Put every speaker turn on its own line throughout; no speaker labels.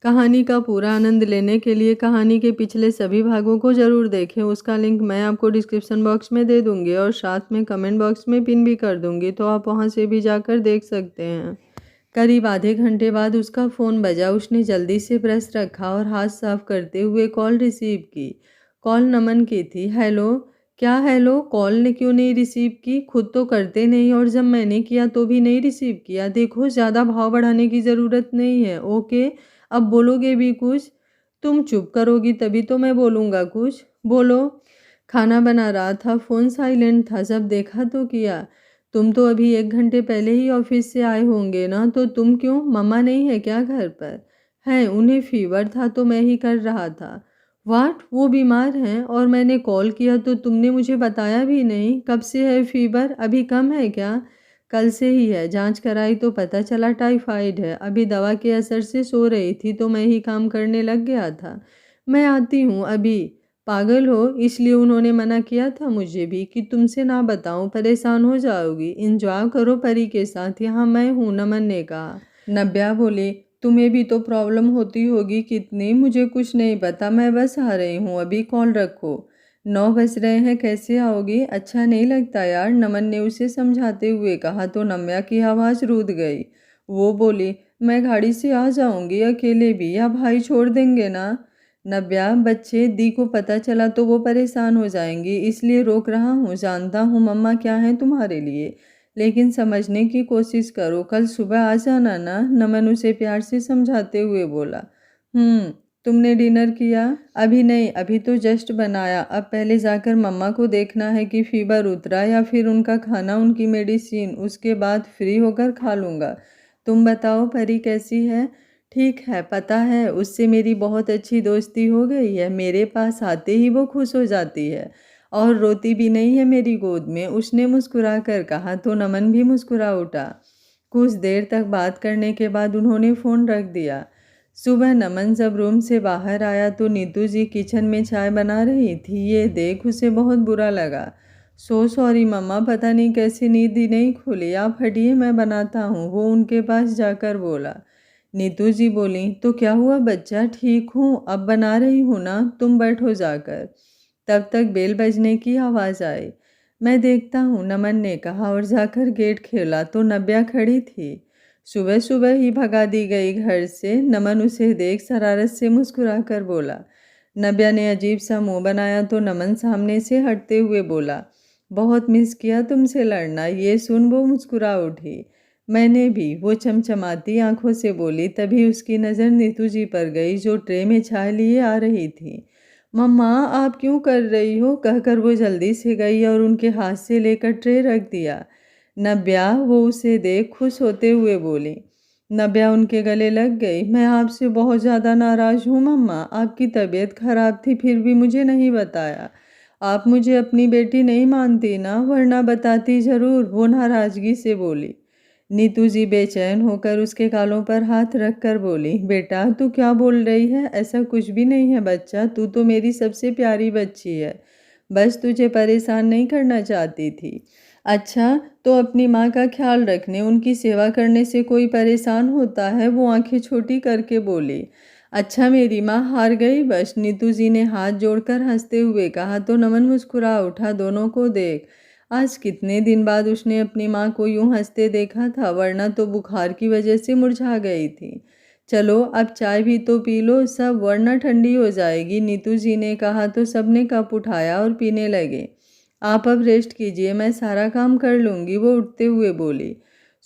कहानी का पूरा आनंद लेने के लिए कहानी के पिछले सभी भागों को ज़रूर देखें। उसका लिंक मैं आपको डिस्क्रिप्शन बॉक्स में दे दूँगी और साथ में कमेंट बॉक्स में पिन भी कर दूँगी, तो आप वहाँ से भी जाकर देख सकते हैं। करीब आधे घंटे बाद उसका फ़ोन बजा। उसने जल्दी से ब्रश रखा और हाथ साफ करते हुए कॉल रिसीव की। कॉल नमन की थी। हेलो, क्या हेलो? कॉल ने क्यों नहीं रिसीव की? खुद तो करते नहीं और जब मैंने किया तो भी नहीं रिसीव किया। देखो, ज़्यादा भाव बढ़ाने की ज़रूरत नहीं है। ओके, अब बोलोगे भी कुछ? तुम चुप करोगी तभी तो मैं बोलूँगा कुछ। बोलो। खाना बना रहा था, फ़ोन साइलेंट था, जब देखा तो किया। तुम तो अभी 1 घंटे पहले ही ऑफिस से आए होंगे ना, तो तुम क्यों? मम्मा नहीं है क्या घर पर? हैं, उन्हें फीवर था तो मैं ही कर रहा था। व्हाट? वो बीमार हैं और मैंने कॉल किया तो तुमने मुझे बताया भी नहीं। कब से है फीवर? अभी कम है क्या? कल से ही है, जांच कराई तो पता चला टाइफाइड है। अभी दवा के असर से सो रही थी तो मैं ही काम करने लग गया था। मैं आती हूँ अभी। पागल हो? इसलिए उन्होंने मना किया था मुझे भी कि तुमसे ना बताऊं, परेशान हो जाओगी। इंजॉय करो परी के साथ, यहाँ मैं हूँ, नमन ने कहा। नव्या बोली, तुम्हें भी तो प्रॉब्लम होती होगी कितनी। मुझे कुछ नहीं पता, मैं बस आ रही हूँ अभी, कॉल रखो। 9 बज रहे हैं, कैसे आओगी? अच्छा नहीं लगता यार, नमन ने उसे समझाते हुए कहा तो नव्या की आवाज़ रुक गई। वो बोली, मैं गाड़ी से आ जाऊंगी अकेले भी, या भाई छोड़ देंगे ना? नव्या, बच्चे दी को पता चला तो वो परेशान हो जाएंगी, इसलिए रोक रहा हूँ। जानता हूँ मम्मा क्या है तुम्हारे लिए, लेकिन समझने की कोशिश करो। कल सुबह आ जाना ना, नमन उसे प्यार से समझाते हुए बोला। तुमने डिनर किया? अभी नहीं, अभी तो जस्ट बनाया। अब पहले जाकर मम्मा को देखना है कि फीवर उतरा या फिर उनका खाना, उनकी मेडिसिन, उसके बाद फ्री होकर खा लूँगा। तुम बताओ परी कैसी है? ठीक है, पता है उससे मेरी बहुत अच्छी दोस्ती हो गई है। मेरे पास आते ही वो खुश हो जाती है और रोती भी नहीं है मेरी गोद में, उसने मुस्कुरा कर कहा तो नमन भी मुस्कुरा उठा। कुछ देर तक बात करने के बाद उन्होंने फ़ोन रख दिया। सुबह नमन जब रूम से बाहर आया तो नीतू जी किचन में चाय बना रही थी। ये देख उसे बहुत बुरा लगा। सो सॉरी मम्मा, पता नहीं कैसे नींद ही नहीं खुली। आप हटिए, मैं बनाता हूँ, वो उनके पास जाकर बोला। नीतू जी बोली, तो क्या हुआ बच्चा? ठीक हूँ, अब बना रही हूँ ना, तुम बैठो जाकर। तब तक बेल बजने की आवाज़ आई। मैं देखता हूँ, नमन ने कहा और जाकर गेट खोला तो नव्या खड़ी थी। सुबह सुबह ही भगा दी गई घर से। नमन उसे देख शरारत से मुस्कुरा कर बोला। नव्या ने अजीब सा मुंह बनाया तो नमन सामने से हटते हुए बोला, बहुत मिस किया तुमसे लड़ना। ये सुन वो मुस्कुरा उठी। मैंने भी, वो चमचमाती आंखों से बोली। तभी उसकी नज़र नीतू जी पर गई जो ट्रे में चाय लिए आ रही थी। मम्मा, आप क्यों कर रही हो? कहकर वो जल्दी से गई और उनके हाथ से लेकर ट्रे रख दिया। नव्या, वो उसे देख खुश होते हुए बोली। नव्या उनके गले लग गई। मैं आपसे बहुत ज़्यादा नाराज़ हूँ मम्मा, आपकी तबीयत खराब थी फिर भी मुझे नहीं बताया। आप मुझे अपनी बेटी नहीं मानती ना, वरना बताती ज़रूर, वो नाराज़गी से बोली। नीतू जी बेचैन होकर उसके गालों पर हाथ रखकर बोली, बेटा तू क्या बोल रही है? ऐसा कुछ भी नहीं है बच्चा, तू तो मेरी सबसे प्यारी बच्ची है, बस तुझे परेशान नहीं करना चाहती थी। अच्छा, तो अपनी माँ का ख्याल रखने, उनकी सेवा करने से कोई परेशान होता है? वो आंखें छोटी करके बोली। अच्छा, मेरी माँ हार गई बस, नीतू जी ने हाथ जोड़कर हंसते हुए कहा तो नमन मुस्कुरा उठा। दोनों को देख आज कितने दिन बाद उसने अपनी माँ को यूं हंसते देखा था, वरना तो बुखार की वजह से मुरझा गई थी। चलो अब चाय भी तो पी लो सब, वरना ठंडी हो जाएगी, नीतू जी ने कहा तो सबने कप उठाया और पीने लगे। आप अब रेस्ट कीजिए, मैं सारा काम कर लूँगी, वो उठते हुए बोली।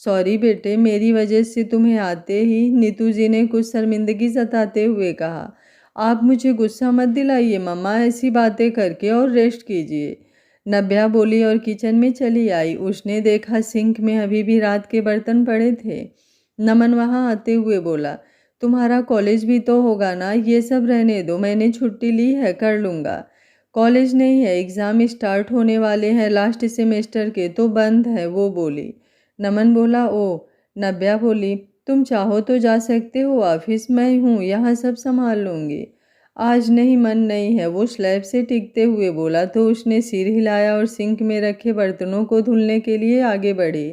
सॉरी बेटे, मेरी वजह से तुम्हें आते ही, नीतू जी ने कुछ शर्मिंदगी जताते हुए कहा। आप मुझे गुस्सा मत दिलाइए मम्मा ऐसी बातें करके, और रेस्ट कीजिए। नव्या बोली और किचन में चली आई। उसने देखा सिंक में अभी भी रात के बर्तन पड़े थे। नमन वहां आते हुए बोला, तुम्हारा कॉलेज भी तो होगा ना, ये सब रहने दो, मैंने छुट्टी ली है, कर लूँगा। कॉलेज नहीं है, एग्ज़ाम स्टार्ट होने वाले हैं लास्ट सेमेस्टर के, तो बंद है, वो बोली। नमन बोला, ओ। नव्या बोली, तुम चाहो तो जा सकते हो ऑफिस, मैं हूँ यहाँ, सब संभाल लूँगी। आज नहीं, मन नहीं है, वो स्लैब से टिकते हुए बोला तो उसने सिर हिलाया और सिंक में रखे बर्तनों को धुलने के लिए आगे बढ़ी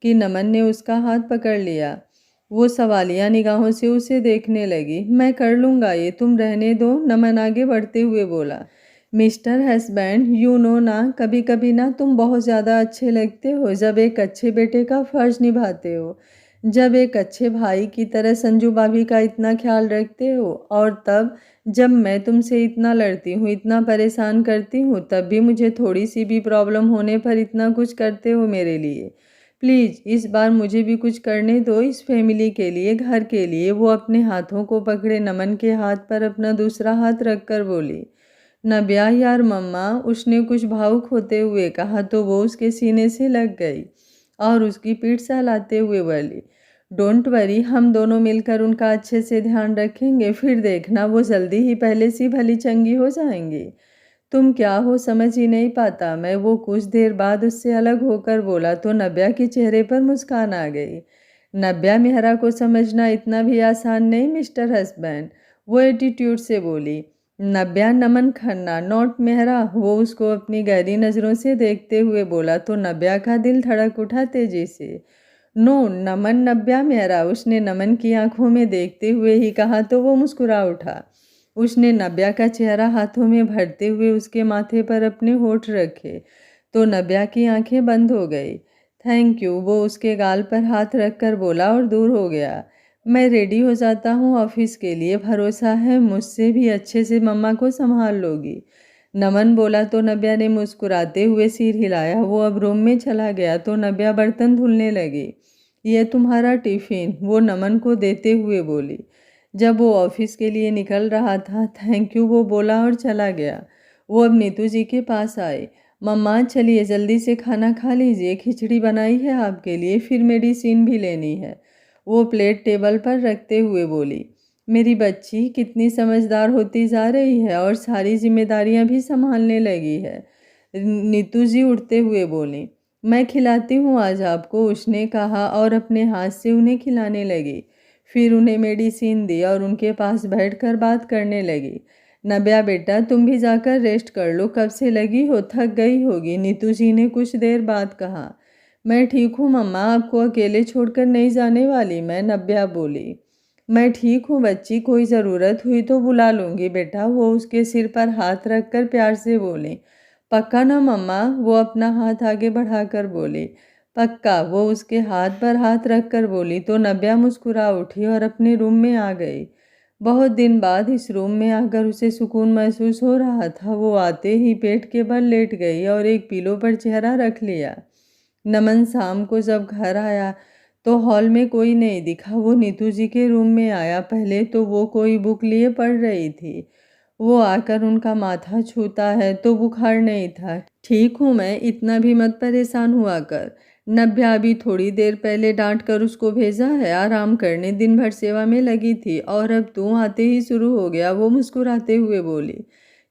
कि नमन ने उसका हाथ पकड़ लिया। वो सवालिया निगाहों से उसे देखने लगी। मैं कर लूँगा ये, तुम रहने दो, नमन आगे बढ़ते हुए बोला। मिस्टर हस्बैंड, यू नो ना, कभी कभी ना तुम बहुत ज़्यादा अच्छे लगते हो जब एक अच्छे बेटे का फ़र्ज निभाते हो, जब एक अच्छे भाई की तरह संजू भाभी का इतना ख्याल रखते हो, और तब जब मैं तुमसे इतना लड़ती हूँ, इतना परेशान करती हूँ, तब भी मुझे थोड़ी सी भी प्रॉब्लम होने पर इतना कुछ करते हो मेरे लिए। प्लीज़ इस बार मुझे भी कुछ करने दो, इस फैमिली के लिए, घर के लिए। वो अपने हाथों को पकड़े नमन के हाथ पर अपना दूसरा हाथ रखकर बोली। नब्या यार मम्मा, उसने कुछ भावुक होते हुए कहा तो वो उसके सीने से लग गई और उसकी पीठ सहलाते हुए बोली, डोंट वरी, हम दोनों मिलकर उनका अच्छे से ध्यान रखेंगे, फिर देखना वो जल्दी ही पहले सी भली चंगी हो जाएंगी। तुम क्या हो समझ ही नहीं पाता। मैं वो कुछ देर बाद उससे अलग होकर बोला तो नब्या के चेहरे पर मुस्कान आ गई। नब्या मेहरा को समझना इतना भी आसान नहीं मिस्टर हस्बैंड, वो एटीट्यूड से बोली। नब्या नमन खन्ना नॉट मेहरा, वो उसको अपनी गहरी नज़रों से देखते हुए बोला तो नब्या का दिल धड़क उठा तेजी से। नो नमन नब्या मेहरा, उसने नमन की आंखों में देखते हुए ही कहा तो वो मुस्कुरा उठा। उसने नब्या का चेहरा हाथों में भरते हुए उसके माथे पर अपने होठ रखे तो नब्या की आंखें बंद हो गई। थैंक यू, वो उसके गाल पर हाथ रखकर बोला और दूर हो गया। मैं रेडी हो जाता हूँ ऑफिस के लिए, भरोसा है मुझसे भी अच्छे से मम्मा को संभाल लोगी। नमन बोला तो नब्या ने मुस्कुराते हुए सिर हिलाया। वो अब रूम में चला गया तो नब्या बर्तन धुलने लगी। ये तुम्हारा टिफ़िन, वो नमन को देते हुए बोली। जब वो ऑफिस के लिए निकल रहा था, थैंक यू वो बोला और चला गया। वो अब नीतू जी के पास आए। मम्मा चलिए जल्दी से खाना खा लीजिए, खिचड़ी बनाई है आपके लिए, फिर मेडिसिन भी लेनी है। वो प्लेट टेबल पर रखते हुए बोली। मेरी बच्ची कितनी समझदार होती जा रही है और सारी जिम्मेदारियां भी संभालने लगी है। नीतू जी उठते हुए बोली। मैं खिलाती हूँ आज आपको, उसने कहा और अपने हाथ से उन्हें खिलाने लगी। फिर उन्हें मेडिसिन दी और उनके पास बैठकर बात करने लगी। नब्या बेटा तुम भी जाकर रेस्ट कर लो, कब से लगी हो, थक गई होगी, नीतू जी ने कुछ देर बाद कहा। मैं ठीक हूँ मम्मा, आपको अकेले छोड़कर नहीं जाने वाली मैं, नब्या बोली। मैं ठीक हूँ बच्ची, कोई ज़रूरत हुई तो बुला लूँगी बेटा, वो उसके सिर पर हाथ रखकर प्यार से बोली। पक्का ना मम्मा, वो अपना हाथ आगे बढ़ाकर बोली। पक्का, वो उसके हाथ पर हाथ रखकर बोली तो नब्या मुस्कुरा उठी और अपने रूम में आ गई। बहुत दिन बाद इस रूम में आकर उसे सुकून महसूस हो रहा था। वो आते ही पेट के बल लेट गई और एक पिलो पर चेहरा रख लिया। नमन शाम को जब घर आया तो हॉल में कोई नहीं दिखा। वो नीतू जी के रूम में आया। पहले तो वो कोई बुक लिए पढ़ रही थी। वो आकर उनका माथा छूता है तो बुखार नहीं था। ठीक हूँ मैं, इतना भी मत परेशान हुआ कर। नब्या अभी थोड़ी देर पहले डांट कर उसको भेजा है आराम करने, दिन भर सेवा में लगी थी और अब तू आते ही शुरू हो गया, वो मुस्कुराते हुए बोली।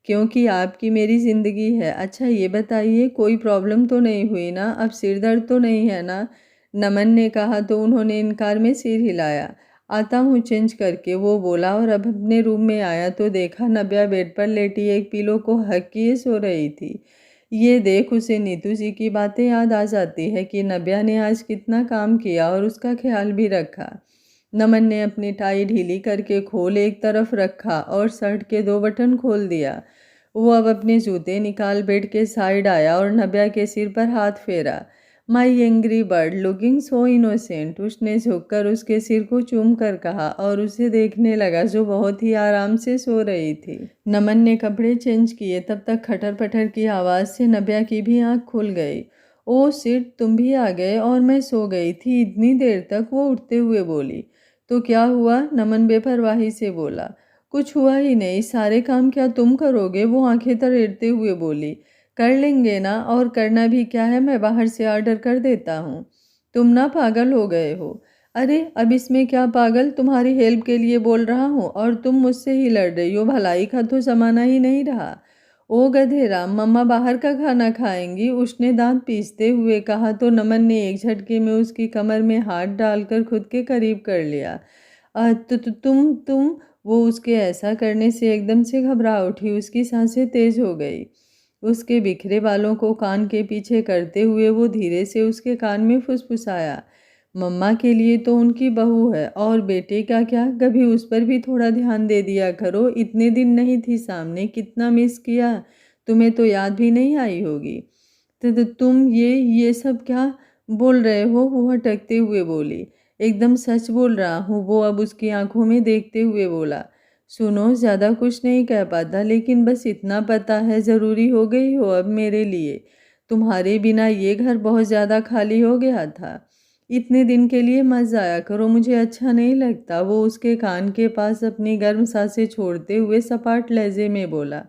क्योंकि आपकी मेरी ज़िंदगी है। अच्छा ये बताइए कोई प्रॉब्लम तो नहीं हुई ना, अब सिर दर्द तो नहीं है ना? नमन ने कहा तो उन्होंने इनकार में सिर हिलाया। आता हूँ चेंज करके, वो बोला और अब अपने रूम में आया तो देखा नब्या बेड पर लेटी एक पिलो को हक किए सो रही थी। ये देख उसे नीतू जी की बातें याद आ जाती है कि नब्या ने आज कितना काम किया और उसका ख्याल भी रखा। नमन ने अपनी टाई ढीली करके खोल एक तरफ रखा और शर्ट के 2 बटन खोल दिया। वो अब अपने जूते निकाल बेड के साइड आया और नब्या के सिर पर हाथ फेरा। My angry bird looking so innocent, उसने झुककर उसके सिर को चूम कर कहा और उसे देखने लगा जो बहुत ही आराम से सो रही थी। नमन ने कपड़े चेंज किए, तब तक खटर पटर की आवाज़ से नब्या की भी आंख खुल गई। ओ सिट, तुम भी आ गए और मैं सो गई थी इतनी देर तक, वो उठते हुए बोली। तो क्या हुआ, नमन बेपरवाही से बोला। कुछ हुआ ही नहीं, सारे काम क्या तुम करोगे, वो आंखें तरेड़ते हुए बोली। कर लेंगे ना, और करना भी क्या है, मैं बाहर से ऑर्डर कर देता हूँ। तुम ना पागल हो गए हो? अरे अब इसमें क्या पागल, तुम्हारी हेल्प के लिए बोल रहा हूँ और तुम मुझसे ही लड़ रही हो, भलाई का तो जमाना ही नहीं रहा। ओ गधेरा, मम्मा बाहर का खाना खाएंगी, उसने दांत पीसते हुए कहा तो नमन ने एक झटके में उसकी कमर में हाथ डालकर खुद के करीब कर लिया। तुम वो उसके ऐसा करने से एकदम से घबरा उठी, उसकी सांसें तेज हो गई। उसके बिखरे बालों को कान के पीछे करते हुए वो धीरे से उसके कान में फुसफुसाया। मम्मा के लिए तो उनकी बहू है, और बेटे का क्या, कभी उस पर भी थोड़ा ध्यान दे दिया करो। इतने दिन नहीं थी सामने, कितना मिस किया, तुम्हें तो याद भी नहीं आई होगी। तो तुम ये सब क्या बोल रहे हो, वो अटकते हुए बोली। एकदम सच बोल रहा हूँ, वो अब उसकी आंखों में देखते हुए बोला। सुनो, ज़्यादा कुछ नहीं कह पाता, लेकिन बस इतना पता है, ज़रूरी हो गई हो अब मेरे लिए। तुम्हारे बिना ये घर बहुत ज़्यादा खाली हो गया था। इतने दिन के लिए मत जाया करो, मुझे अच्छा नहीं लगता। वो उसके कान के पास अपनी गर्म सांसें छोड़ते हुए सपाट लहजे में बोला।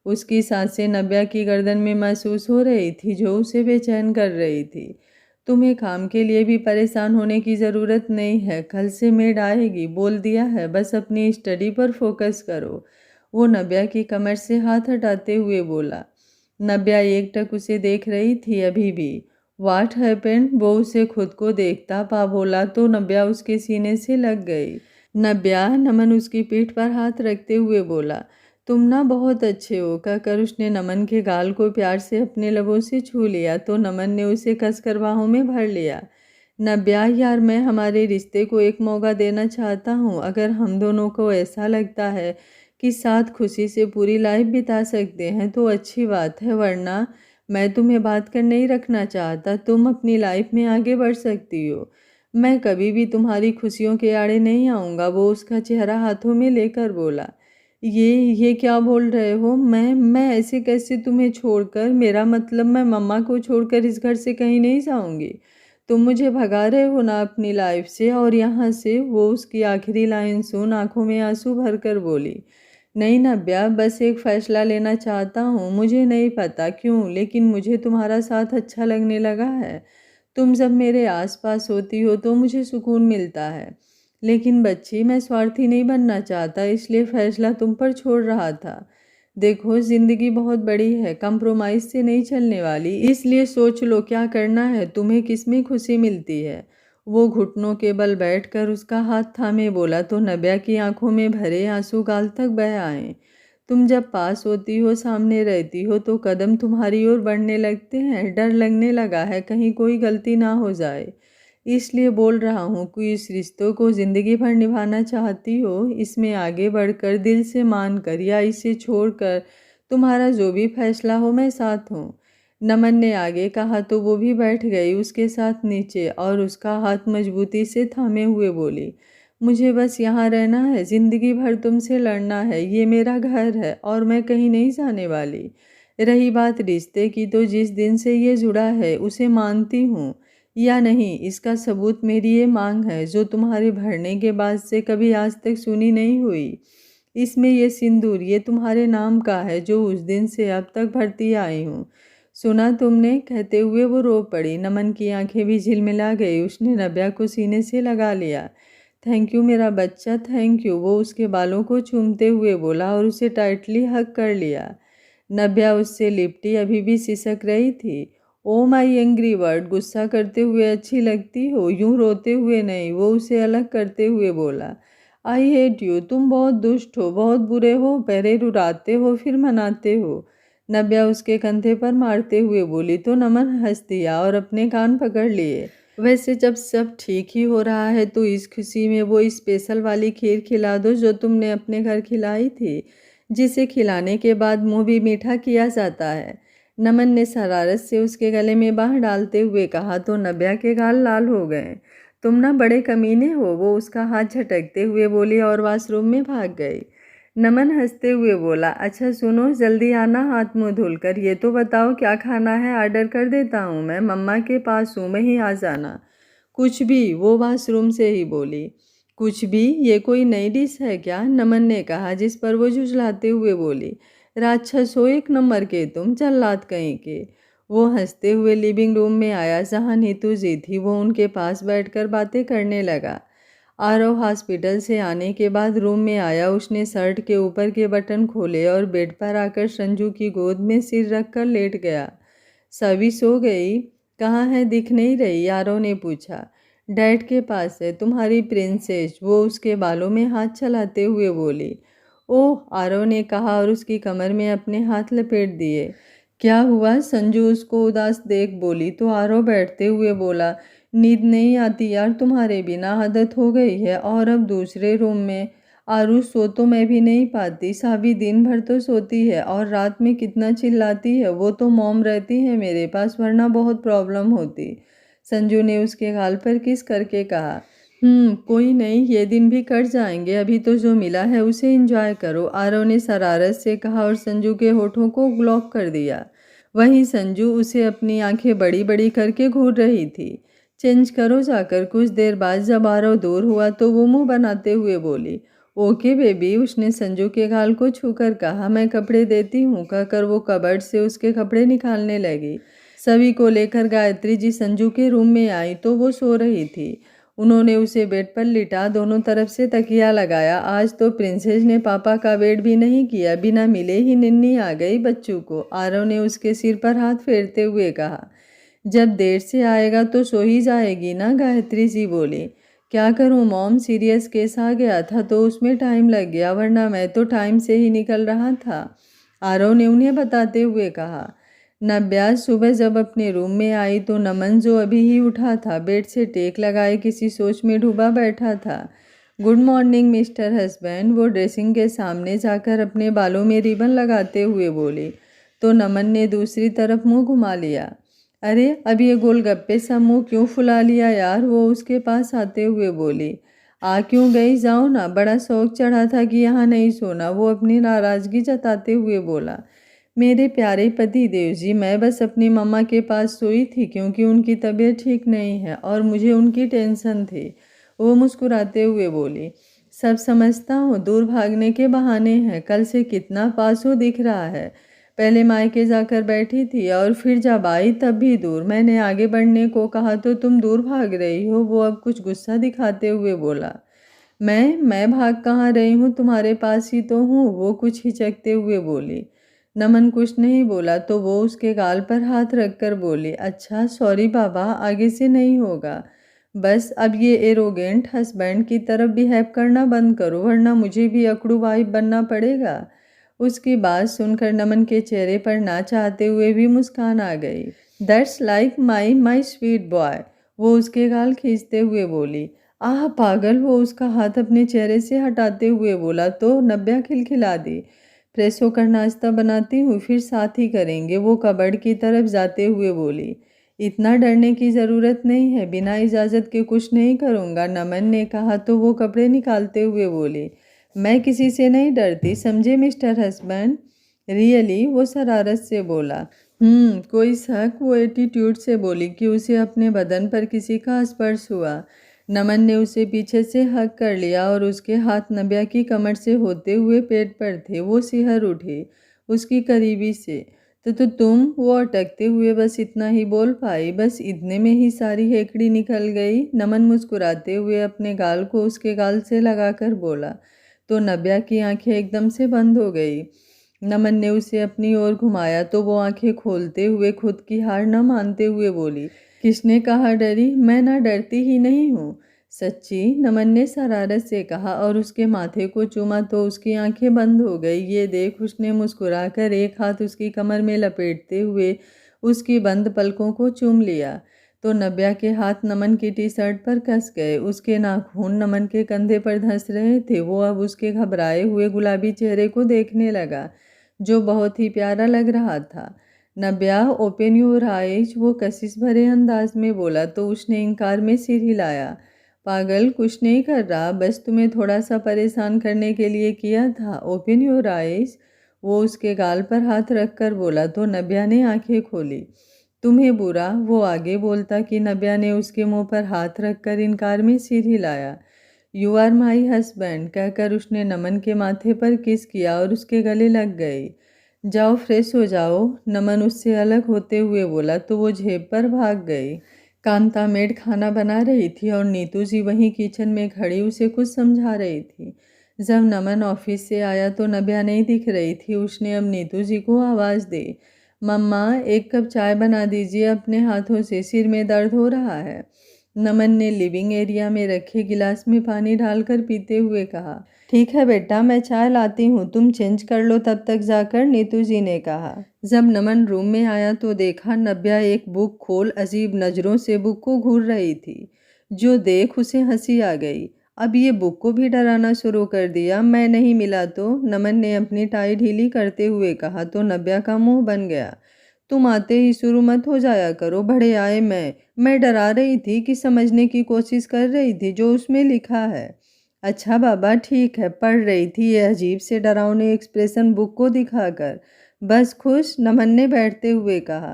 उसकी सांसें नव्या की गर्दन में महसूस हो रही थी, जो उसे बेचैन कर रही थी। तुम्हें काम के लिए भी परेशान होने की ज़रूरत नहीं है, कल से मेड आएगी, बोल दिया है, बस अपनी स्टडी पर फोकस करो। वो नव्या की कमर से हाथ हटाते हुए बोला। नव्या एकटक उसे देख रही थी अभी भी। व्हाट हैपेंड, वो उसे खुद को देखता पा बोला तो नव्या उसके सीने से लग गई। नव्या, नमन उसकी पीठ पर हाथ रखते हुए बोला। तुम ना बहुत अच्छे हो, कहकर उसने नमन के गाल को प्यार से अपने लबों से छू लिया तो नमन ने उसे कसकर बाहों में भर लिया। नव्या यार, मैं हमारे रिश्ते को एक मौका देना चाहता हूँ। अगर हम दोनों को ऐसा लगता है कि साथ खुशी से पूरी लाइफ बिता सकते हैं तो अच्छी बात है, वरना मैं तुम्हें बात कर नहीं रखना चाहता। तुम अपनी लाइफ में आगे बढ़ सकती हो। मैं कभी भी तुम्हारी खुशियों के आड़े नहीं आऊँगा। वो उसका चेहरा हाथों में लेकर बोला। ये क्या बोल रहे हो, मैं ऐसे कैसे तुम्हें छोड़कर, मेरा मतलब मैं मम्मा को छोड़कर इस घर से कहीं नहीं जाऊँगी। तुम मुझे भगा रहे हो ना अपनी लाइफ से और यहाँ से। वो उसकी आखिरी लाइन सुन आंखों में आंसू भरकर बोली। नहीं नव्या, बस एक फ़ैसला लेना चाहता हूँ। मुझे नहीं पता क्यों, लेकिन मुझे तुम्हारा साथ अच्छा लगने लगा है। तुम जब मेरे आसपास होती हो तो मुझे सुकून मिलता है। लेकिन बच्ची, मैं स्वार्थी नहीं बनना चाहता, इसलिए फ़ैसला तुम पर छोड़ रहा था। देखो, ज़िंदगी बहुत बड़ी है, कंप्रोमाइज़ से नहीं चलने वाली, इसलिए सोच लो क्या करना है, तुम्हें किस में खुशी मिलती है। वो घुटनों के बल बैठकर उसका हाथ थामे बोला तो नव्या की आंखों में भरे आंसू गाल तक बह आए। तुम जब पास होती हो, सामने रहती हो तो कदम तुम्हारी ओर बढ़ने लगते हैं। डर लगने लगा है कहीं कोई गलती ना हो जाए, इसलिए बोल रहा हूँ कि इस रिश्तों को ज़िंदगी भर निभाना चाहती हो, इसमें आगे बढ़कर, दिल से मानकर या इसे छोड़कर, तुम्हारा जो भी फैसला हो मैं साथ हूँ। नमन ने आगे कहा तो वो भी बैठ गई उसके साथ नीचे और उसका हाथ मजबूती से थामे हुए बोली। मुझे बस यहाँ रहना है, ज़िंदगी भर तुमसे लड़ना है, ये मेरा घर है और मैं कहीं नहीं जाने वाली। रही बात रिश्ते की, तो जिस दिन से ये जुड़ा है उसे मानती हूँ या नहीं, इसका सबूत मेरी ये मांग है, जो तुम्हारे भरने के बाद से कभी आज तक सुनी नहीं हुई। इसमें ये सिंदूर, ये तुम्हारे नाम का है, जो उस दिन से अब तक भरती आई हूँ। सुना तुमने, कहते हुए वो रो पड़ी। नमन की आंखें भी झिलमिला गई। उसने नव्या को सीने से लगा लिया। थैंक यू मेरा बच्चा, थैंक यू, वो उसके बालों को चूमते हुए बोला और उसे टाइटली हग कर लिया। नव्या उससे लिपटी अभी भी सिसक रही थी। ओ माई एंग्री वर्ड, गुस्सा करते हुए अच्छी लगती हो, यूं रोते हुए नहीं, वो उसे अलग करते हुए बोला। आई हेट यू, तुम बहुत दुष्ट हो, बहुत बुरे हो, पहले रुलाते हो फिर मनाते हो। नव्या उसके कंधे पर मारते हुए बोली तो नमन हंस दिया और अपने कान पकड़ लिए। वैसे जब सब ठीक ही हो रहा है तो इस खुशी में वो स्पेशल वाली खीर खिला दो जो तुमने अपने घर खिलाई थी, जिसे खिलाने के बाद मुंह भी मीठा किया जाता है। नमन ने शरारत से उसके गले में बाह डालते हुए कहा तो नव्या के गाल लाल हो गए। तुम ना बड़े कमीने हो, वो उसका हाथ झटकते हुए बोली और वॉशरूम में भाग गई। नमन हंसते हुए बोला, अच्छा सुनो, जल्दी आना हाथ मुंह धुलकर। ये तो बताओ क्या खाना है, ऑर्डर कर देता हूँ मैं, मम्मा के पास हूँ, वहीं आ जाना। कुछ भी, वो वॉशरूम से ही बोली। कुछ भी, ये कोई नई डिश है क्या, नमन ने कहा, जिस पर वो झुझलाते हुए बोली। राक्षस हो एक नंबर के तुम, जल्लाद कहीं के। वो हंसते हुए लिविंग रूम में आया जहाँ नीतू जी थी। वो उनके पास बैठकर बातें करने लगा। आरव हॉस्पिटल से आने के बाद रूम में आया। उसने शर्ट के ऊपर के बटन खोले और बेड पर आकर संजू की गोद में सिर रखकर लेट गया। सभी सो गई? कहाँ है, दिख नहीं रही, आरव ने पूछा। डैड के पास है, तुम्हारी प्रिंसेस, वो उसके बालों में हाथ चलाते हुए बोली। ओह, आरव ने कहा और उसकी कमर में अपने हाथ लपेट दिए। क्या हुआ? संजू उसको उदास देख बोली तो आरव बैठते हुए बोला, नींद नहीं आती यार तुम्हारे बिना, आदत हो गई है। और अब दूसरे रूम में आरू सो तो मैं भी नहीं पाती, साबी दिन भर तो सोती है और रात में कितना चिल्लाती है। वो तो मॉम रहती है मेरे पास, वरना बहुत प्रॉब्लम होती। संजू ने उसके गाल पर किस करके कहा, कोई नहीं, ये दिन भी कट जाएंगे, अभी तो जो मिला है उसे एंजॉय करो, आरव ने शरारत से कहा और संजू के होठों को ब्लॉक कर दिया। वहीं संजू उसे अपनी आंखें बड़ी बड़ी करके घूर रही थी। चेंज करो जाकर। कुछ देर बाद जब आरव दूर हुआ तो वो मुंह बनाते हुए बोली, ओके बेबी। उसने संजू के गाल को छूकर कहा, मैं कपड़े देती हूँ, कहकर वो कबर्ड से उसके कपड़े निकालने लगी। सभी को लेकर गायत्री जी संजू के रूम में आई तो वो सो रही थी। उन्होंने उसे बेड पर लिटा दोनों तरफ से तकिया लगाया। आज तो प्रिंसेस ने पापा का वेट भी नहीं किया, बिना मिले ही निन्नी आ गई बच्चों को, आरव ने उसके सिर पर हाथ फेरते हुए कहा। जब देर से आएगा तो सो ही जाएगी ना, गायत्री जी बोली। क्या करूं मॉम, सीरियस केस आ गया था तो उसमें टाइम लग गया, वरना मैं तो टाइम से ही निकल रहा था, आरव ने उन्हें बताते हुए कहा। नव्या सुबह जब अपने रूम में आई तो नमन, जो अभी ही उठा था, बेड से टेक लगाए किसी सोच में डूबा बैठा था। गुड मॉर्निंग मिस्टर हस्बैंड, वो ड्रेसिंग के सामने जाकर अपने बालों में रिबन लगाते हुए बोली तो नमन ने दूसरी तरफ मुंह घुमा लिया। अरे अब ये गोलगप्पे सा मुंह क्यों फुला लिया यार, वो उसके पास आते हुए बोली। आ क्यों गई, जाओ ना, बड़ा शौक चढ़ा था कि यहाँ नहीं सोना, वो अपनी नाराज़गी जताते हुए बोला। मेरे प्यारे पति देव जी, मैं बस अपनी मम्मा के पास सोई थी क्योंकि उनकी तबीयत ठीक नहीं है और मुझे उनकी टेंशन थी, वो मुस्कुराते हुए बोली। सब समझता हूँ, दूर भागने के बहाने हैं, कल से कितना पासों दिख रहा है। पहले मायके जाकर बैठी थी और फिर जब आई तब भी दूर, मैंने आगे बढ़ने को कहा तो तुम दूर भाग रही हो, वो अब कुछ गुस्सा दिखाते हुए बोला। मैं भाग कहाँ रही हूँ, तुम्हारे पास ही तो हूँ, वो कुछ हिचकते हुए बोली। नमन कुछ नहीं बोला तो वो उसके गाल पर हाथ रखकर बोली, अच्छा सॉरी बाबा, आगे से नहीं होगा। बस अब ये एरोगेंट हस्बैंड की तरफ बिहेव करना बंद करो, वरना मुझे भी अकड़ू वाइफ बनना पड़ेगा। उसकी बात सुनकर नमन के चेहरे पर ना चाहते हुए भी मुस्कान आ गई। That's like my sweet boy, वो उसके गाल खींचते हुए बोली। आह पागल, वो उसका हाथ अपने चेहरे से हटाते हुए बोला तो नब्या खिलखिला दी। फ्रेश होकर नाश्ता बनाती हूँ, फिर साथ ही करेंगे, वो कबर्ड की तरफ जाते हुए बोली। इतना डरने की ज़रूरत नहीं है, बिना इजाज़त के कुछ नहीं करूँगा, नमन ने कहा तो वो कपड़े निकालते हुए बोली। मैं किसी से नहीं डरती, समझे मिस्टर हस्बैंड। रियली, वो शरारत से बोला। कोई शक, वो एटीट्यूड से बोली कि उसे अपने बदन पर किसी का स्पर्श हुआ। नमन ने उसे पीछे से हक कर लिया और उसके हाथ नब्या की कमर से होते हुए पेट पर थे। वो सिहर उठी उसकी करीबी से। तो तुम, वो अटकते हुए बस इतना ही बोल पाई। बस इतने में ही सारी हेकड़ी निकल गई। नमन मुस्कुराते हुए अपने गाल को उसके गाल से लगाकर बोला तो नब्या की आंखें एकदम से बंद हो गई। नमन ने उसे अपनी ओर घुमाया तो वो आंखें खोलते हुए खुद की हार न मानते हुए बोली, किसने कहा डरी, मैं ना डरती ही नहीं हूँ। सच्ची, नमन ने शरारत से कहा और उसके माथे को चूमा तो उसकी आंखें बंद हो गई। ये देख उसने मुस्कुराकर एक हाथ उसकी कमर में लपेटते हुए उसकी बंद पलकों को चूम लिया तो नब्या के हाथ नमन की टी शर्ट पर कस गए। उसके नाखून नमन के कंधे पर धंस रहे थे। वो अब उसके घबराए हुए गुलाबी चेहरे को देखने लगा जो बहुत ही प्यारा लग रहा था। नब्या, ओपन योर आइज, वो कशिश भरे अंदाज में बोला तो उसने इनकार में सिर हिलाया। पागल, कुछ नहीं कर रहा, बस तुम्हें थोड़ा सा परेशान करने के लिए किया था। ओपन योर आइज, वो उसके गाल पर हाथ रखकर बोला तो नब्या ने आंखें खोली। तुम्हें बुरा, वो आगे बोलता कि नब्या ने उसके मुंह पर हाथ रखकर इनकार में सिर हिलाया। यू आर माई हस्बैंड, कहकर उसने नमन के माथे पर किस किया और उसके गले लग गई। जाओ फ्रेश हो जाओ, नमन उससे अलग होते हुए बोला तो वो झेप पर भाग गई। कांता मेड खाना बना रही थी और नीतू जी वहीं किचन में खड़ी उसे कुछ समझा रही थी। जब नमन ऑफिस से आया तो नब्या नहीं दिख रही थी। उसने अब नीतू जी को आवाज़ दी, मम्मा एक कप चाय बना दीजिए, अपने हाथों से सिर में दर्द हो रहा है। नमन ने लिविंग एरिया में रखे गिलास में पानी डालकर पीते हुए कहा, ठीक है बेटा, मैं चाय लाती हूँ, तुम चेंज कर लो तब तक जाकर, नीतू जी ने कहा। जब नमन रूम में आया तो देखा नव्या एक बुक खोल अजीब नज़रों से बुक को घूर रही थी, जो देख उसे हंसी आ गई। अब ये बुक को भी डराना शुरू कर दिया। मैं नहीं मिला तो, नमन ने अपनी टाई ढीली करते हुए कहा तो नव्या का मुंह बन गया। तुम आते ही शुरू मत हो जाया करो, बड़े आए। मैं डरा रही थी कि समझने की कोशिश कर रही थी जो उसमें लिखा है। अच्छा बाबा ठीक है, पढ़ रही थी ये अजीब से डरावने एक्सप्रेशन बुक को दिखाकर। बस खुश, नमन ने बैठते हुए कहा।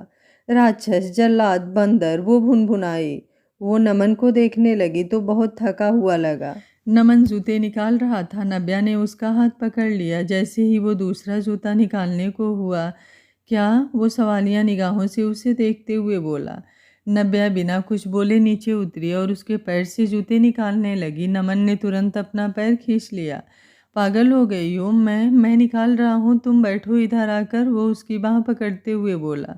राक्षस, जल्लाद, बंदर, वो भुनभुनाई। वो नमन को देखने लगी तो बहुत थका हुआ लगा। नमन जूते निकाल रहा था, नव्या ने उसका हाथ पकड़ लिया। जैसे ही वो दूसरा जूता निकालने को हुआ, क्या, वो सवालिया निगाहों से उसे देखते हुए बोला। नव्या बिना कुछ बोले नीचे उतरी और उसके पैर से जूते निकालने लगी। नमन ने तुरंत अपना पैर खींच लिया। पागल हो गई हो, मैं निकाल रहा हूँ, तुम बैठो इधर आकर, वो उसकी बाह पकड़ते हुए बोला।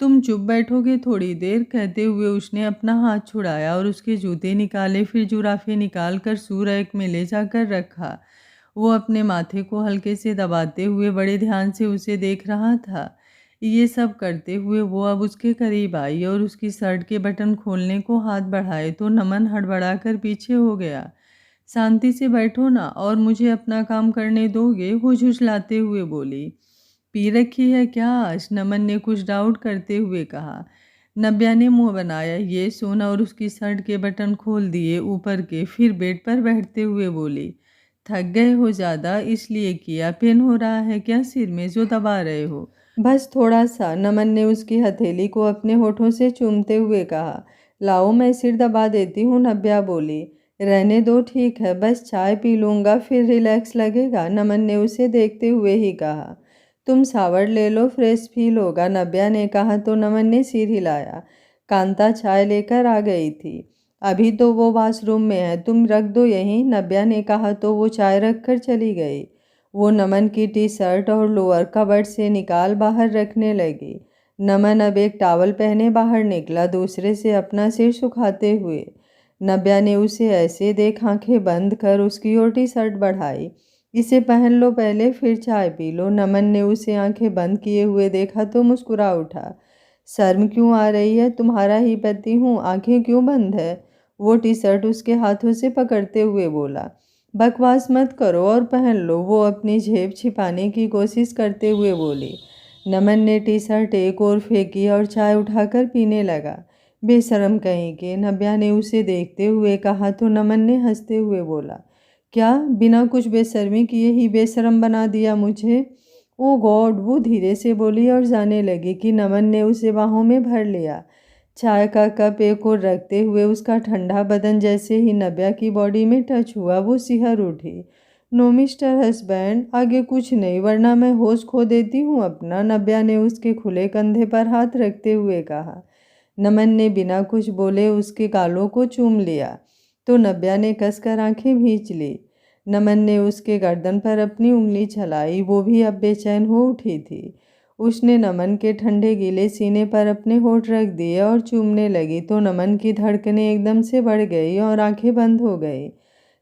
तुम चुप बैठोगे थोड़ी देर, कहते हुए उसने अपना हाथ छुड़ाया और उसके जूते निकाले, फिर जुराफे निकाल कर शू रैक में ले जाकर रखा। वो अपने माथे को हल्के से दबाते हुए बड़े ध्यान से उसे देख रहा था। ये सब करते हुए वो अब उसके करीब आई और उसकी शर्ट के बटन खोलने को हाथ बढ़ाए तो नमन हड़बड़ाकर पीछे हो गया। शांति से बैठो ना और मुझे अपना काम करने दोगे, वो झुझलाते हुए बोली। पी रखी है क्या आज, नमन ने कुछ डाउट करते हुए कहा। नव्या ने मुंह बनाया ये सुन और उसकी शर्ट के बटन खोल दिए ऊपर के, फिर बेड पर बैठते हुए बोली। थक गए हो ज़्यादा इसलिए किया, पेन हो रहा है क्या सिर में जो दबा रहे हो? बस थोड़ा सा, नमन ने उसकी हथेली को अपने होठों से चूमते हुए कहा। लाओ मैं सिर दबा देती हूँ, नव्या बोली। रहने दो ठीक है, बस चाय पी लूँगा फिर रिलैक्स लगेगा, नमन ने उसे देखते हुए ही कहा। तुम सावर ले लो, फ्रेश फील होगा, नव्या ने कहा तो नमन ने सिर हिलाया। कांता चाय लेकर आ गई थी। अभी तो वो वॉशरूम में है, तुम रख दो यहीं, नव्या ने कहा तो वो चाय रख कर चली गई। वो नमन की टी शर्ट और लोअर कबर्ड से निकाल बाहर रखने लगी। नमन अब एक टॉवल पहने बाहर निकला, दूसरे से अपना सिर सुखाते हुए। नव्या ने उसे ऐसे देख आंखें बंद कर उसकी और टी शर्ट बढ़ाई। इसे पहन लो पहले, फिर चाय पी लो। नमन ने उसे आंखें बंद किए हुए देखा तो मुस्कुरा उठा। शर्म क्यों आ रही है, तुम्हारा ही पति हूँ, आंखें क्यों बंद है? वो टी शर्ट उसके हाथों से पकड़ते हुए बोला। बकवास मत करो और पहन लो, वो अपनी जेब छिपाने की कोशिश करते हुए बोली। नमन ने टी शर्ट एक और फेंकी और चाय उठाकर पीने लगा। बेशरम कहीं के, नव्या ने उसे देखते हुए कहा तो नमन ने हंसते हुए बोला। क्या, बिना कुछ बेशर्मी किए ही बेशरम बना दिया मुझे? ओ गॉड, वो धीरे से बोली और जाने लगी कि नमन ने उसे बाहों में भर लिया। चाय का कप एक और रखते हुए उसका ठंडा बदन जैसे ही नव्या की बॉडी में टच हुआ वो सिहर उठी। नो मिस्टर हस्बैंड, आगे कुछ नहीं वरना मैं होश खो देती हूँ अपना, नव्या ने उसके खुले कंधे पर हाथ रखते हुए कहा। नमन ने बिना कुछ बोले उसके गालों को चूम लिया तो नव्या ने कसकर आंखें भींच ली। नमन ने उसके गर्दन पर अपनी उंगली चलाई, वो भी अब बेचैन हो उठी थी। उसने नमन के ठंडे गीले सीने पर अपने होठ रख दिए और चूमने लगी तो नमन की धड़कनें एकदम से बढ़ गई और आंखें बंद हो गई।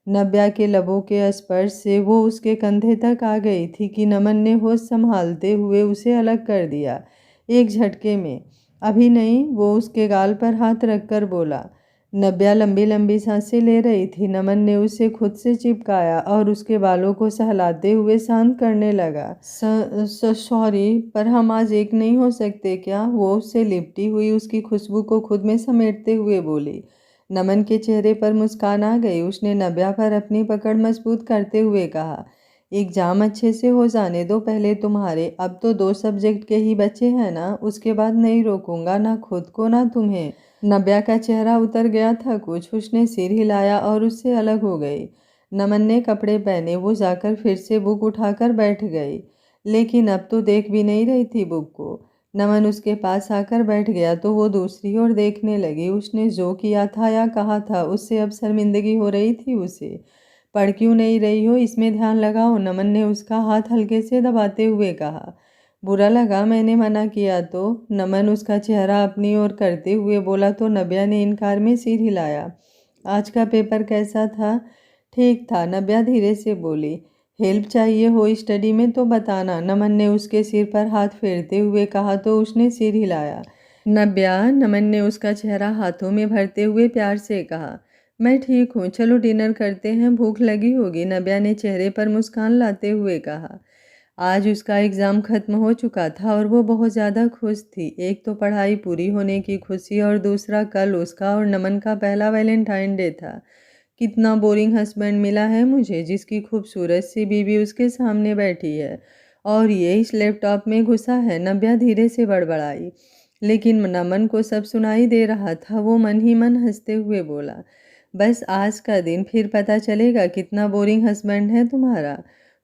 नव्या के लबों के स्पर्श से वो उसके कंधे तक आ गई थी कि नमन ने होश संभालते हुए उसे अलग कर दिया एक झटके में। अभी नहीं, वो उसके गाल पर हाथ रखकर बोला। नव्या लंबी लंबी सांसें ले रही थी। नमन ने उसे खुद से चिपकाया और उसके बालों को सहलाते हुए शांत करने लगा। सॉरी, पर हम आज एक नहीं हो सकते क्या? वो उससे लिपटी हुई उसकी खुशबू को खुद में समेटते हुए बोली। नमन के चेहरे पर मुस्कान आ गई। उसने नव्या पर अपनी पकड़ मजबूत करते हुए कहा, एग्जाम अच्छे से हो जाने दो पहले तुम्हारे। अब तो 2 सब्जेक्ट के ही बच्चे हैं ना, उसके बाद नहीं रोकूंगा ना खुद को ना तुम्हें। नव्या का चेहरा उतर गया था कुछ, उसने सिर हिलाया और उससे अलग हो गई। नमन ने कपड़े पहने, वो जाकर फिर से बुक उठाकर बैठ गई, लेकिन अब तो देख भी नहीं रही थी बुक को। नमन उसके पास आकर बैठ गया तो वो दूसरी ओर देखने लगी। उसने जो किया था या कहा था उससे अब शर्मिंदगी हो रही थी उसे। पढ़ क्यों नहीं रही हो, इसमें ध्यान लगाओ, नमन ने उसका हाथ हल्के से दबाते हुए कहा। बुरा लगा मैंने मना किया तो, नमन उसका चेहरा अपनी ओर करते हुए बोला तो नव्या ने इनकार में सिर हिलाया। आज का पेपर कैसा था? ठीक था, नव्या धीरे से बोली। हेल्प चाहिए हो स्टडी में तो बताना, नमन ने उसके सिर पर हाथ फेरते हुए कहा तो उसने सिर हिलाया। नव्या, नमन ने उसका चेहरा हाथों में भरते हुए प्यार से कहा। मैं ठीक हूँ, चलो डिनर करते हैं, भूख लगी होगी, नव्या ने चेहरे पर मुस्कान लाते हुए कहा। आज उसका एग्ज़ाम ख़त्म हो चुका था और वो बहुत ज़्यादा खुश थी। एक तो पढ़ाई पूरी होने की खुशी और दूसरा कल उसका और नमन का पहला वैलेंटाइन डे था। कितना बोरिंग हस्बैंड मिला है मुझे, जिसकी खूबसूरत सी बीवी उसके सामने बैठी है और ये इस लैपटॉप में घुसा है, नव्या धीरे से बड़बड़ाई। लेकिन नमन को सब सुनाई दे रहा था। वो मन ही मन हंसते हुए बोला, बस आज का दिन, फिर पता चलेगा कितना बोरिंग हस्बैंड है तुम्हारा।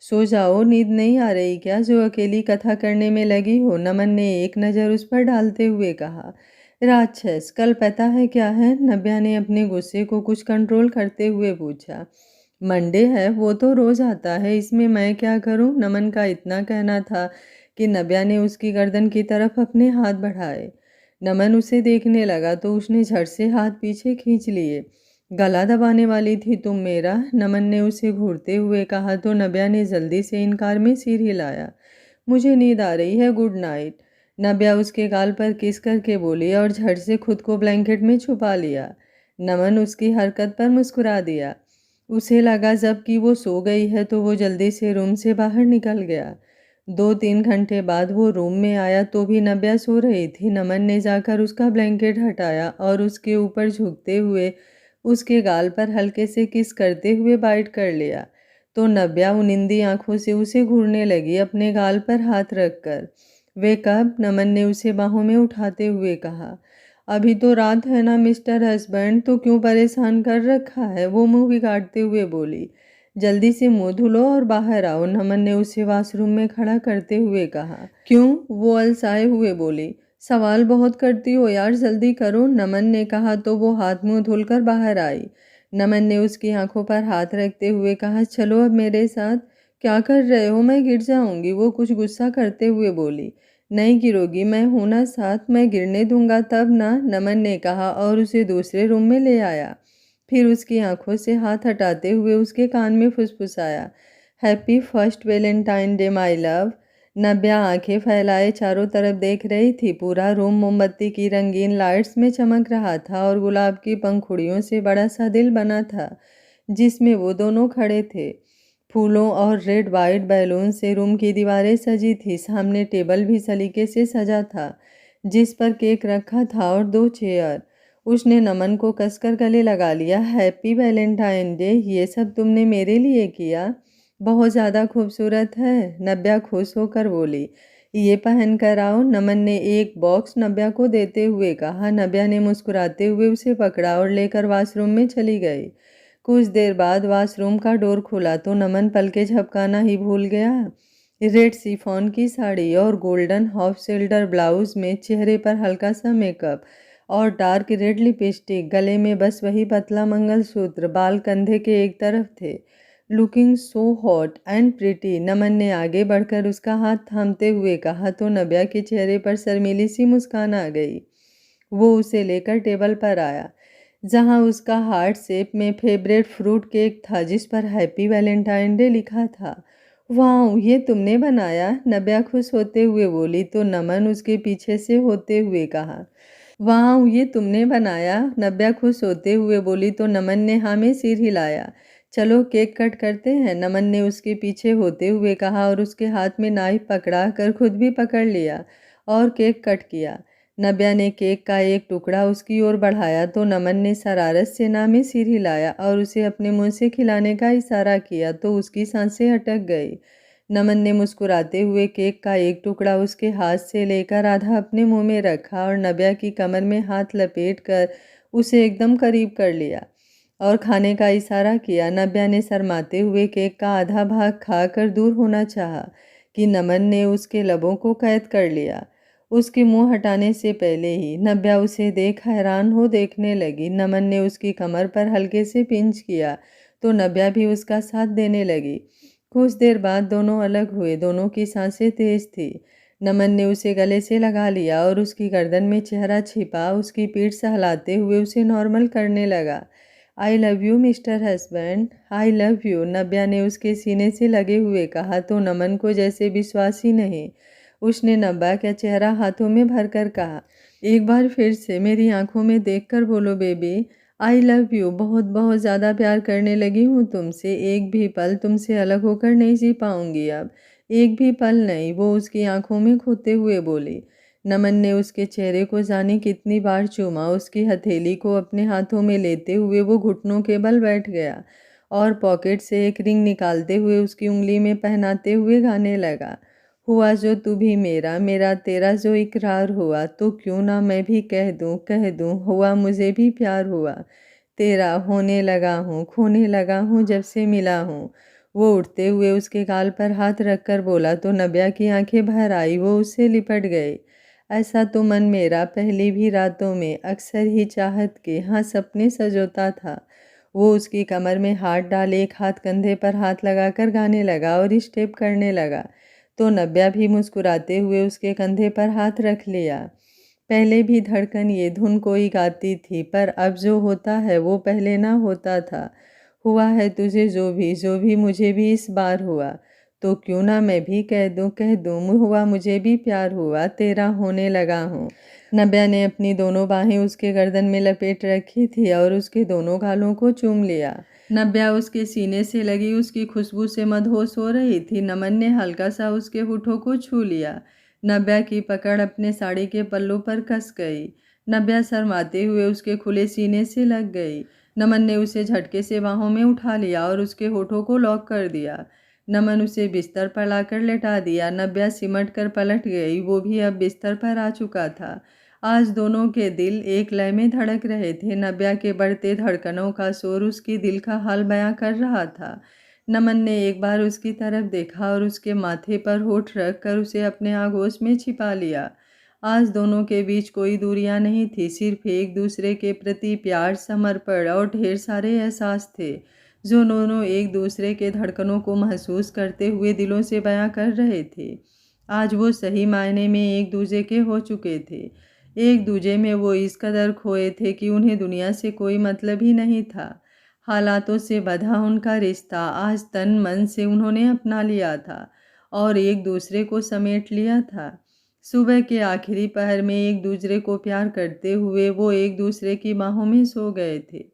सो जाओ, नींद नहीं आ रही क्या जो अकेली कथा करने में लगी हो, नमन ने एक नज़र उस पर डालते हुए कहा। राक्षस, कल पता है क्या है, नव्या ने अपने गुस्से को कुछ कंट्रोल करते हुए पूछा। मंडे है, वो तो रोज आता है, इसमें मैं क्या करूं, नमन का इतना कहना था कि नव्या ने उसकी गर्दन की तरफ अपने हाथ बढ़ाए। नमन उसे देखने लगा तो उसने झट से हाथ पीछे खींच लिए। गला दबाने वाली थी तुम मेरा, नमन ने उसे घूरते हुए कहा तो नव्या ने जल्दी से इनकार में सिर हिलाया। मुझे नींद आ रही है, गुड नाइट, नव्या उसके गाल पर किस करके बोली और झट से खुद को ब्लैंकेट में छुपा लिया। नमन उसकी हरकत पर मुस्कुरा दिया। उसे लगा जब कि वो सो गई है तो वो जल्दी से रूम से बाहर निकल गया। 2-3 घंटे बाद वो रूम में आया तो भी नव्या सो रही थी। नमन ने जाकर उसका ब्लैंकेट हटाया और उसके ऊपर झुकते हुए उसके गाल पर हल्के से किस करते हुए बाइट कर लिया तो नव्या उनिंदी आंखों से उसे घूरने लगी, अपने गाल पर हाथ रखकर। वे कब, नमन ने उसे बाहों में उठाते हुए कहा। अभी तो रात है ना मिस्टर हस्बैंड, तो क्यों परेशान कर रखा है, वो मुंह बिगाड़ते हुए बोली। जल्दी से मुंह धुलो और बाहर आओ, नमन ने उसे वॉशरूम में खड़ा करते हुए कहा। क्यों, वो अलसाए हुए बोली। सवाल बहुत करती हो यार, जल्दी करो, नमन ने कहा तो वो हाथ मुंह धुलकर बाहर आई। नमन ने उसकी आंखों पर हाथ रखते हुए कहा, चलो अब मेरे साथ। क्या कर रहे हो, मैं गिर जाऊंगी, वो कुछ गुस्सा करते हुए बोली। नहीं गिरोगी, मैं हूं ना साथ, मैं गिरने दूंगा तब ना, नमन ने कहा और उसे दूसरे रूम में ले आया। फिर उसकी आंखों से हाथ हटाते हुए उसके कान में फुसफुसाया, happy first Valentine day my love. Navya आंखें फैलाए चारों तरफ देख रही थी। पूरा रूम मोमबत्ती की रंगीन लाइट्स में चमक रहा था और गुलाब की पंखुड़ियों से बड़ा सा दिल बना था जिसमें वो दोनों खड़े थे। फूलों और रेड वाइट बैलून से रूम की दीवारें सजी थी। सामने टेबल भी सलीके से सजा था जिस पर केक रखा था और 2 चेयर। उसने नमन को कसकर गले लगा लिया। हैप्पी वैलेंटाइन डे, ये सब तुमने मेरे लिए किया, बहुत ज़्यादा खूबसूरत है, नव्या खुश होकर बोली। ये पहन कर आओ, नमन ने एक बॉक्स नव्या को देते हुए कहा। नव्या ने मुस्कुराते हुए उसे पकड़ा और लेकर वॉशरूम में चली गई। कुछ देर बाद वॉशरूम का डोर खुला तो नमन पलके झपकाना ही भूल गया। रेड शिफॉन की साड़ी और गोल्डन हाफ शोल्डर ब्लाउज में चेहरे पर हल्का सा मेकअप और डार्क रेड लिपस्टिक, गले में बस वही पतला मंगलसूत्र, बाल कंधे के एक तरफ थे। Looking so hot and pretty, Naman ने आगे बढ़कर उसका हाथ थामते हुए कहा तो नव्या के चेहरे पर शर्मीली सी मुस्कान आ गई। वो उसे लेकर टेबल पर आया जहां उसका हार्ट शेप में फेवरेट फ्रूट केक था जिस पर हैप्पी वैलेंटाइन डे लिखा था। वाह, ये तुमने बनाया, नव्या खुश होते हुए बोली तो नमन उसके पीछे से होते हुए कहा। वाह, ये तुमने बनाया, नव्या खुश होते हुए बोली तो नमन ने हाँ में सिर हिलाया। चलो केक कट करते हैं, नमन ने उसके पीछे होते हुए कहा और उसके हाथ में नाइफ पकड़ा कर खुद भी पकड़ लिया और केक कट किया। नव्या ने केक का एक टुकड़ा उसकी ओर बढ़ाया तो नमन ने शरारत से ना में सिर हिलाया और उसे अपने मुंह से खिलाने का इशारा किया तो उसकी सांसें अटक गई। नमन ने मुस्कुराते हुए केक का एक टुकड़ा उसके हाथ से लेकर आधा अपने मुंह में रखा और नव्या की कमर में हाथ लपेट कर उसे एकदम करीब कर लिया और खाने का इशारा किया। नव्या ने शर्माते हुए केक का आधा भाग खाकर दूर होना चाहा कि नमन ने उसके लबों को कैद कर लिया। उसके मुंह हटाने से पहले ही नव्या उसे देख हैरान हो देखने लगी। नमन ने उसकी कमर पर हल्के से पिंच किया तो नव्या भी उसका साथ देने लगी। कुछ देर बाद दोनों अलग हुए। दोनों की सांसें तेज थी। नमन ने उसे गले से लगा लिया और उसकी गर्दन में चेहरा छिपा उसकी पीठ सहलाते हुए उसे नॉर्मल करने लगा। I love you mister husband, I love you, Navya ने उसके सीने से लगे हुए कहा तो नमन को जैसे विश्वास ही नहीं। उसने नव्या का चेहरा हाथों में भरकर कहा, एक बार फिर से मेरी आंखों में देखकर बोलो बेबी, आई लव यू, बहुत बहुत ज़्यादा प्यार करने लगी हूँ तुमसे, एक भी पल तुमसे अलग होकर नहीं जी पाऊंगी अब, एक भी पल नहीं, वो उसकी आंखों में खोते हुए बोली। नमन ने उसके चेहरे को जाने कितनी बार चूमा, उसकी हथेली को अपने हाथों में लेते हुए वो घुटनों के बल बैठ गया और पॉकेट से एक रिंग निकालते हुए उसकी उंगली में पहनाते हुए गाने लगा। हुआ जो तू भी मेरा, मेरा तेरा जो इकरार हुआ, तो क्यों ना मैं भी कह दूं, हुआ मुझे भी प्यार हुआ, तेरा होने लगा हूँ, खोने लगा हूँ जब से मिला हूँ। वो उठते हुए उसके गाल पर हाथ रखकर बोला तो नव्या की आंखें भर आई, वो उससे लिपट गई। ऐसा तो मन मेरा पहली भी रातों में अक्सर ही चाहत के हाँ सपने सजोता था। वो उसकी कमर में हाथ डाले, एक हाथ कंधे पर हाथ लगाकर गाने लगा और स्टेप करने लगा तो नव्या भी मुस्कुराते हुए उसके कंधे पर हाथ रख लिया। पहले भी धड़कन ये धुन कोई गाती थी, पर अब जो होता है वो पहले ना होता था। हुआ है तुझे जो भी मुझे भी इस बार हुआ, तो क्यों ना मैं भी कह दूँ, हुआ मुझे भी प्यार हुआ, तेरा होने लगा हूँ। नव्या ने अपनी दोनों बाहें उसके गर्दन में लपेट रखी थी और उसके दोनों गालों को चूम लिया। नव्या उसके सीने से लगी उसकी खुशबू से मदहोश हो रही थी। नमन ने हल्का सा उसके होठों को छू लिया। नव्या की पकड़ अपने साड़ी के पल्लू पर कस गई। नव्या शर्माते हुए उसके खुले सीने से लग गई। नमन ने उसे झटके से बाहों में उठा लिया और उसके होठों को लॉक कर दिया। नमन उसे बिस्तर पर लाकर लेटा दिया। नव्या सिमट कर पलट गई, वो भी अब बिस्तर पर आ चुका था। आज दोनों के दिल एक लय में धड़क रहे थे। नव्या के बढ़ते धड़कनों का शोर उसकी दिल का हाल बयां कर रहा था। नमन ने एक बार उसकी तरफ देखा और उसके माथे पर होठ रख कर उसे अपने आगोश में छिपा लिया। आज दोनों के बीच कोई दूरियां नहीं थी, सिर्फ एक दूसरे के प्रति प्यार, समर्पण और ढेर सारे एहसास थे जो दोनों एक दूसरे के धड़कनों को महसूस करते हुए दिलों से बयां कर रहे थे। आज वो सही मायने में एक दूजे के हो चुके थे। एक दूजे में वो इस कदर खोए थे कि उन्हें दुनिया से कोई मतलब ही नहीं था। हालातों से बंधा उनका रिश्ता आज तन मन से उन्होंने अपना लिया था और एक दूसरे को समेट लिया था। सुबह के आखिरी पहर में एक दूसरे को प्यार करते हुए वो एक दूसरे की बाहों में सो गए थे।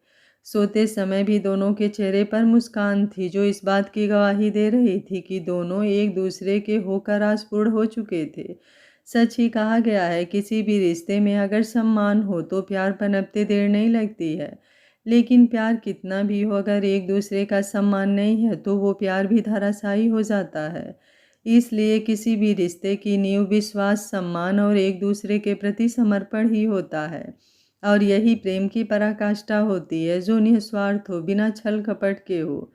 सोते समय भी दोनों के चेहरे पर मुस्कान थी जो इस बात की गवाही दे रही थी कि दोनों एक दूसरे के होकर आज पूर्ण हो चुके थे। सच ही कहा गया है, किसी भी रिश्ते में अगर सम्मान हो तो प्यार पनपते देर नहीं लगती है। लेकिन प्यार कितना भी हो, अगर एक दूसरे का सम्मान नहीं है तो वो प्यार भी धराशायी हो जाता है। इसलिए किसी भी रिश्ते की नींव विश्वास, सम्मान और एक दूसरे के प्रति समर्पण ही होता है। और यही प्रेम की पराकाष्ठा होती है जो निस्वार्थ हो, बिना छल कपट के हो।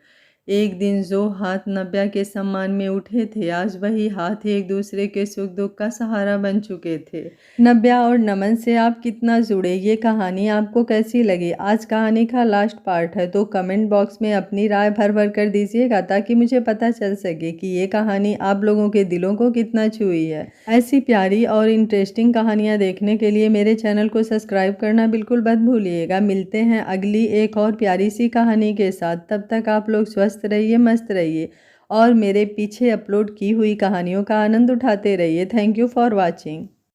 एक दिन जो हाथ नव्या के सम्मान में उठे थे, आज वही हाथ एक दूसरे के सुख दुख का सहारा बन चुके थे। नव्या और नमन से आप कितना जुड़े, ये कहानी आपको कैसी लगी? आज कहानी का लास्ट पार्ट है, तो कमेंट बॉक्स में अपनी राय भर भर कर दीजिएगा ताकि मुझे पता चल सके कि ये कहानी आप लोगों के दिलों को कितना छुई है। ऐसी प्यारी और इंटरेस्टिंग कहानियाँ देखने के लिए मेरे चैनल को सब्सक्राइब करना बिल्कुल मत भूलिएगा। मिलते हैं अगली एक और प्यारी सी कहानी के साथ। तब तक आप लोग स्वस्थ रहिए, मस्त रहिए और मेरे पीछे अपलोड की हुई कहानियों का आनंद उठाते रहिए। Thank you for watching.